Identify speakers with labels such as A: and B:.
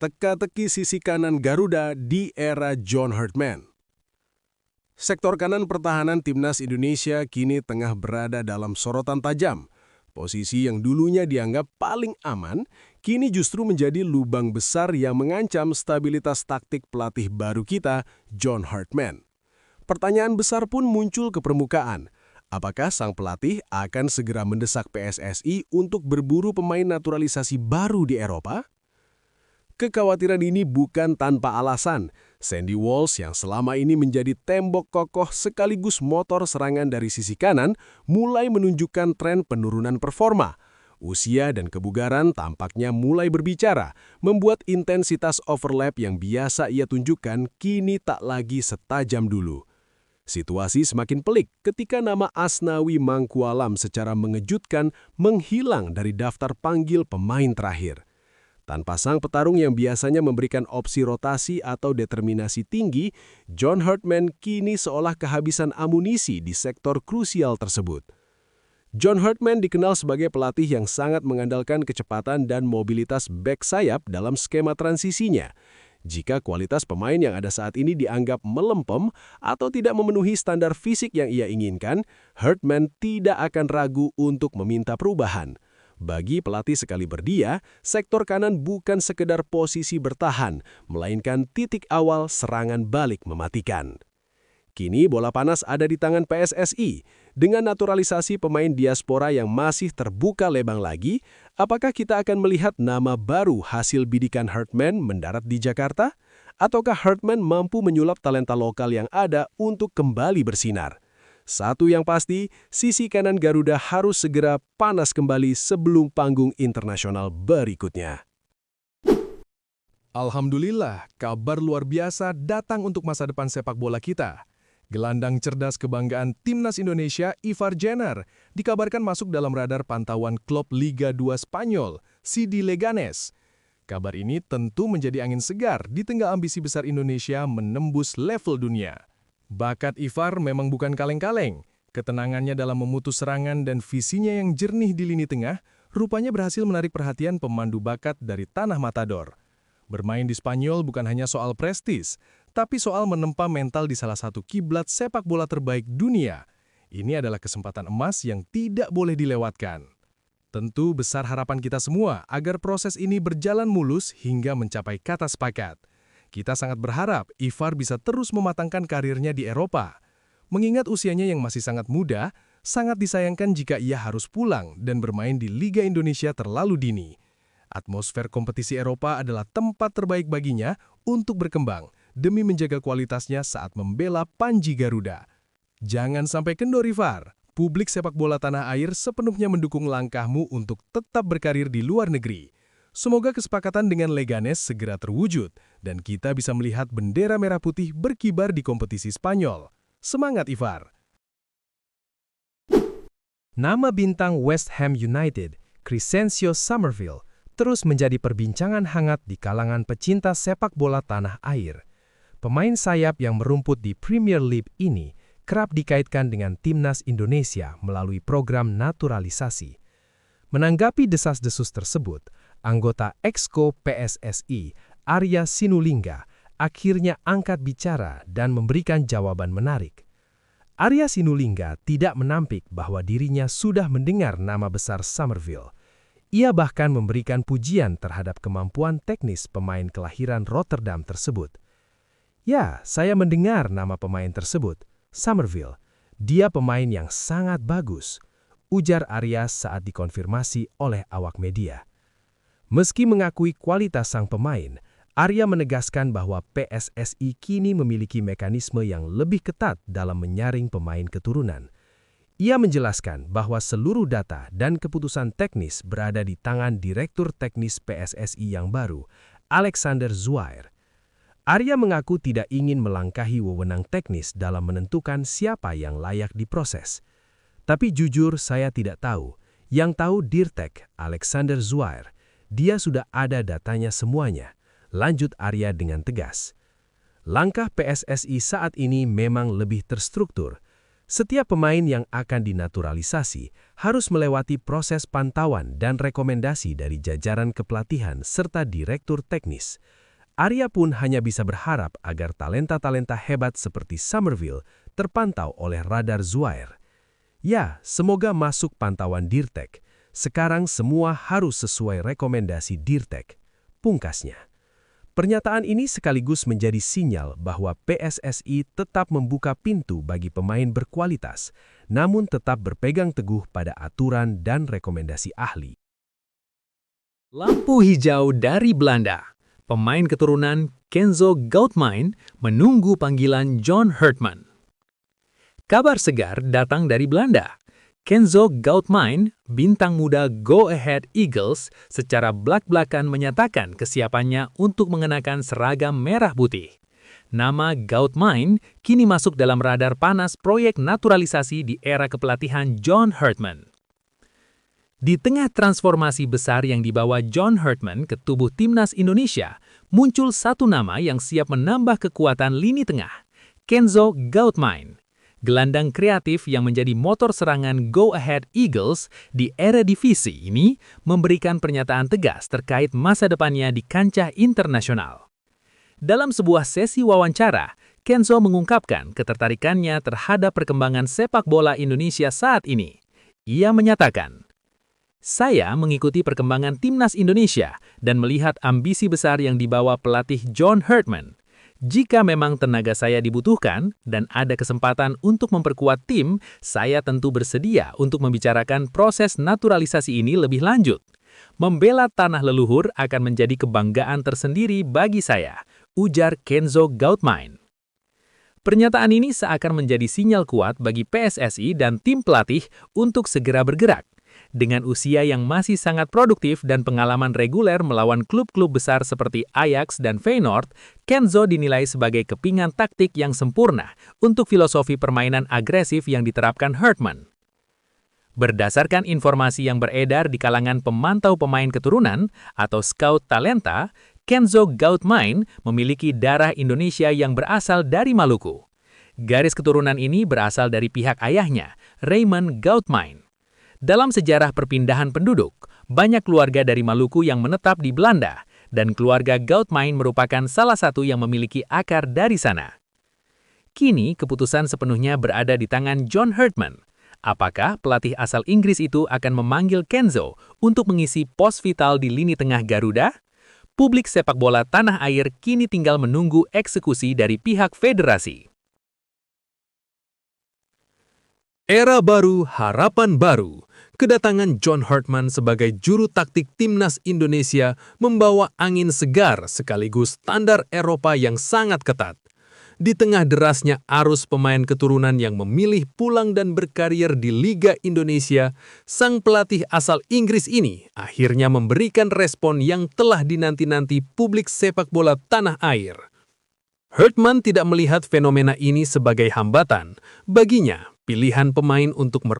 A: teka-teki sisi kanan Garuda di era John Hartman. Sektor kanan pertahanan Timnas Indonesia kini tengah berada dalam sorotan tajam. Posisi yang dulunya dianggap paling aman, kini justru menjadi lubang besar yang mengancam stabilitas taktik pelatih baru kita, John Hartman. Pertanyaan besar pun muncul ke permukaan. Apakah sang pelatih akan segera mendesak PSSI untuk berburu pemain naturalisasi baru di Eropa? Kekhawatiran ini bukan tanpa alasan. Sandy Walsh yang selama ini menjadi tembok kokoh sekaligus motor serangan dari sisi kanan mulai menunjukkan tren penurunan performa. Usia dan kebugaran tampaknya mulai berbicara, membuat intensitas overlap yang biasa ia tunjukkan kini tak lagi setajam dulu. Situasi semakin pelik ketika nama Asnawi Mangkualam secara mengejutkan menghilang dari daftar panggil pemain terakhir. Tanpa sang petarung yang biasanya memberikan opsi rotasi atau determinasi tinggi, John Hartman kini seolah kehabisan amunisi di sektor krusial tersebut. John Hartman dikenal sebagai pelatih yang sangat mengandalkan kecepatan dan mobilitas bek sayap dalam skema transisinya. Jika kualitas pemain yang ada saat ini dianggap melempem atau tidak memenuhi standar fisik yang ia inginkan, Hartman tidak akan ragu untuk meminta perubahan. Bagi pelatih sekali berdia, sektor kanan bukan sekedar posisi bertahan, melainkan titik awal serangan balik mematikan. Kini bola panas ada di tangan PSSI. Dengan naturalisasi pemain diaspora yang masih terbuka lebar lagi, apakah kita akan melihat nama baru hasil bidikan Hartman mendarat di Jakarta? Ataukah Hartman mampu menyulap talenta lokal yang ada untuk kembali bersinar? Satu yang pasti, sisi kanan Garuda harus segera panas kembali sebelum panggung internasional berikutnya.
B: Alhamdulillah, kabar luar biasa datang untuk masa depan sepak bola kita. Gelandang cerdas kebanggaan Timnas Indonesia, Ivar Jenner, dikabarkan masuk dalam radar pantauan klub Liga 2 Spanyol, CD Leganes. Kabar ini tentu menjadi angin segar di tengah ambisi besar Indonesia menembus level dunia. Bakat Ivar memang bukan kaleng-kaleng. Ketenangannya dalam memutus serangan dan visinya yang jernih di lini tengah rupanya berhasil menarik perhatian pemandu bakat dari tanah Matador. Bermain di Spanyol bukan hanya soal prestis, tapi soal menempa mental di salah satu kiblat sepak bola terbaik dunia. Ini adalah kesempatan emas yang tidak boleh dilewatkan. Tentu besar harapan kita semua agar proses ini berjalan mulus hingga mencapai kata sepakat. Kita sangat berharap Ivar bisa terus mematangkan karirnya di Eropa. Mengingat usianya yang masih sangat muda, sangat disayangkan jika ia harus pulang dan bermain di Liga Indonesia terlalu dini. Atmosfer kompetisi Eropa adalah tempat terbaik baginya untuk berkembang demi menjaga kualitasnya saat membela Panji Garuda. Jangan sampai kendor Ivar. Publik sepak bola tanah air sepenuhnya mendukung langkahmu untuk tetap berkarir di luar negeri. Semoga kesepakatan dengan Leganes segera terwujud dan kita bisa melihat bendera merah putih berkibar di kompetisi Spanyol. Semangat Ivar!
C: Nama bintang West Ham United, Crescencio Summerville, terus menjadi perbincangan hangat di kalangan pecinta sepak bola tanah air. Pemain sayap yang merumput di Premier League ini kerap dikaitkan dengan Timnas Indonesia melalui program naturalisasi. Menanggapi desas-desus tersebut, anggota Exco PSSI, Arya Sinulinga, akhirnya angkat bicara dan memberikan jawaban menarik. Arya Sinulinga tidak menampik bahwa dirinya sudah mendengar nama besar Summerville. Ia bahkan memberikan pujian terhadap kemampuan teknis pemain kelahiran Rotterdam tersebut. Ya, saya mendengar nama pemain tersebut, Summerville. Dia pemain yang sangat bagus, ujar Arya saat dikonfirmasi oleh awak media. Meski mengakui kualitas sang pemain, Arya menegaskan bahwa PSSI kini memiliki mekanisme yang lebih ketat dalam menyaring pemain keturunan. Ia menjelaskan bahwa seluruh data dan keputusan teknis berada di tangan Direktur Teknis PSSI yang baru, Alexander Zuair. Arya mengaku tidak ingin melangkahi wewenang teknis dalam menentukan siapa yang layak diproses. Tapi jujur saya tidak tahu. Yang tahu Dirtek, Alexander Zuair. Dia sudah ada datanya semuanya, lanjut Arya dengan tegas. Langkah PSSI saat ini memang lebih terstruktur. Setiap pemain yang akan dinaturalisasi harus melewati proses pantauan dan rekomendasi dari jajaran kepelatihan serta direktur teknis. Arya pun hanya bisa berharap agar talenta-talenta hebat seperti Somerville terpantau oleh radar Zuair. Ya, semoga masuk pantauan Dirtek. Sekarang semua harus sesuai rekomendasi Dirtek, pungkasnya. Pernyataan ini sekaligus menjadi sinyal bahwa PSSI tetap membuka pintu bagi pemain berkualitas, namun tetap berpegang teguh pada aturan dan rekomendasi ahli.
D: Lampu hijau dari Belanda. Pemain keturunan Kenzo Goudmijn menunggu panggilan John Hartman. Kabar segar datang dari Belanda. Kenzo Goudmijn, bintang muda Go Ahead Eagles, secara blak-blakan menyatakan kesiapannya untuk mengenakan seragam merah putih. Nama Goudmijn kini masuk dalam radar panas proyek naturalisasi di era kepelatihan John Hartman. Di tengah transformasi besar yang dibawa John Hartman ke tubuh timnas Indonesia, muncul satu nama yang siap menambah kekuatan lini tengah, Kenzo Goudmijn. Gelandang kreatif yang menjadi motor serangan Go Ahead Eagles di era divisi ini memberikan pernyataan tegas terkait masa depannya di kancah internasional. Dalam sebuah sesi wawancara, Kenzo mengungkapkan ketertarikannya terhadap perkembangan sepak bola Indonesia saat ini. Ia menyatakan, "Saya mengikuti perkembangan timnas Indonesia dan melihat ambisi besar yang dibawa pelatih John Hartman. Jika memang tenaga saya dibutuhkan dan ada kesempatan untuk memperkuat tim, saya tentu bersedia untuk membicarakan proses naturalisasi ini lebih lanjut. Membela tanah leluhur akan menjadi kebanggaan tersendiri bagi saya," ujar Kenzo Goudmijn. Pernyataan ini seakan menjadi sinyal kuat bagi PSSI dan tim pelatih untuk segera bergerak. Dengan usia yang masih sangat produktif dan pengalaman reguler melawan klub-klub besar seperti Ajax dan Feyenoord, Kenzo dinilai sebagai kepingan taktik yang sempurna untuk filosofi permainan agresif yang diterapkan Hartman. Berdasarkan informasi yang beredar di kalangan pemantau pemain keturunan atau scout talenta, Kenzo Goudmijn memiliki darah Indonesia yang berasal dari Maluku. Garis keturunan ini berasal dari pihak ayahnya, Raymond Goudmijn. Dalam sejarah perpindahan penduduk, banyak keluarga dari Maluku yang menetap di Belanda, dan keluarga Goudmijn merupakan salah satu yang memiliki akar dari sana. Kini, keputusan sepenuhnya berada di tangan John Hartman. Apakah pelatih asal Inggris itu akan memanggil Kenzo untuk mengisi pos vital di lini tengah Garuda? Publik sepak bola tanah air kini tinggal menunggu eksekusi dari pihak federasi.
B: Era baru, harapan baru. Kedatangan John Hartman sebagai juru taktik timnas Indonesia membawa angin segar sekaligus standar Eropa yang sangat ketat. Di tengah derasnya arus pemain keturunan yang memilih pulang dan berkarir di Liga Indonesia, sang pelatih asal Inggris ini akhirnya memberikan respon yang telah dinanti-nanti publik sepak bola tanah air. Hartman tidak melihat fenomena ini sebagai hambatan. Baginya, pilihan pemain untuk